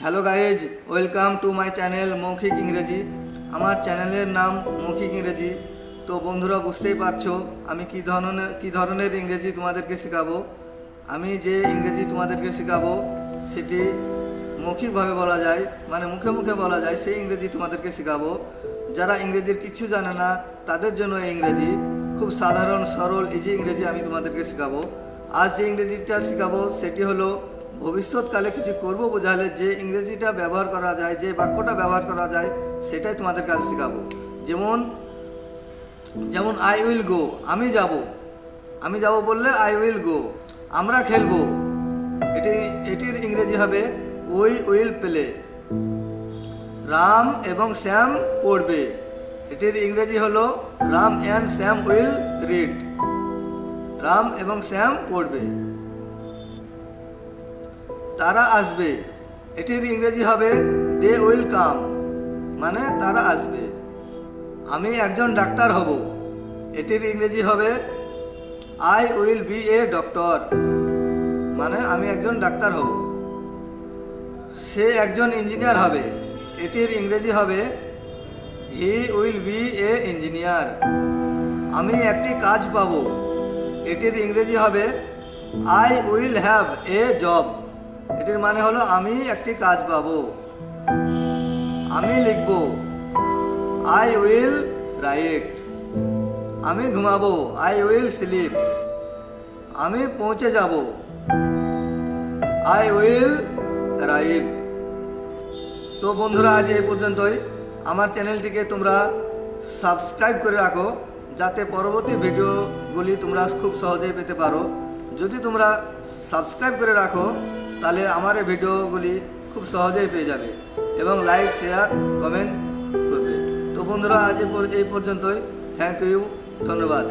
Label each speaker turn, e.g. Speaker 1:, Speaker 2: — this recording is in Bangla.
Speaker 1: Hello guys, welcome to my channel মৌখিক ইংরেজি। আমার চ্যানেলের নাম মৌখিক ইংরেজি। তো বন্ধুরা, বুঝতেই পারছো আমি কী ধরনের ইংরেজি তোমাদেরকে শেখাবো। আমি যে ইংরেজি তোমাদেরকে শেখাবো সেটি মৌখিকভাবে বলা যায়, মানে মুখে মুখে বলা যায়, সেই ইংরেজি তোমাদেরকে শেখাবো। যারা ইংরেজির কিছু জানে না তাদের জন্য এই ইংরেজি খুব সাধারণ, সরল, ইজি ইংরেজি আমি তোমাদেরকে শেখাবো। আজ যে ইংরেজিটা শেখাবো সেটি হলো ভবিষ্যৎকালে কিছু করব বোঝালে যে ইংরেজিটা ব্যবহার করা যায়, যে বাক্যটা ব্যবহার করা যায়, সেটাই তোমাদের কাছে শেখাবো। যেমন আই উইল গো, আমি যাব বললে আই উইল গো। আমরা খেলবো, এটির ইংরেজি হবে উই উইল প্লে। রাম এবং শ্যাম পড়বে, এটির ইংরেজি হলো Ram and Shyam will read. Ram এবং শ্যাম পড়বে। তারা আসবে, এটির ইংরেজি হবে দে উইল কাম, মানে তারা আসবে। আমি একজন ডাক্তার হব, এটির ইংরেজি হবে I will B a doctor, মানে আমি একজন ডাক্তার হব। সে একজন ইঞ্জিনিয়ার হবে, এটির ইংরেজি হবে he will B A engineer. আমি একটি কাজ পাব, এটির ইংরেজি হবে I will have a job, এটির মানে হলো আমি একটি কাজ পাবো। আমি লিখব, আই উইল রাইট। আমি ঘুমাবো, আই উইল স্লিপ। আমি পৌঁছে যাব, আই উইল অ্যারাইভ। তো বন্ধুরা, আজ এই পর্যন্তই। আমার চ্যানেলটিকে তোমরা সাবস্ক্রাইব করে রাখো, যাতে পরবর্তী ভিডিওগুলি তোমরা খুব সহজেই পেতে পারো। যদি তোমরা সাবস্ক্রাইব করে রাখো তাহলে আমার এই ভিডিওগুলি খুব সহজেই পেয়ে যাবে এবং লাইক, শেয়ার, কমেন্ট করবে। তো বন্ধুরা, আজ এই পর্যন্তই। থ্যাংক ইউ, ধন্যবাদ।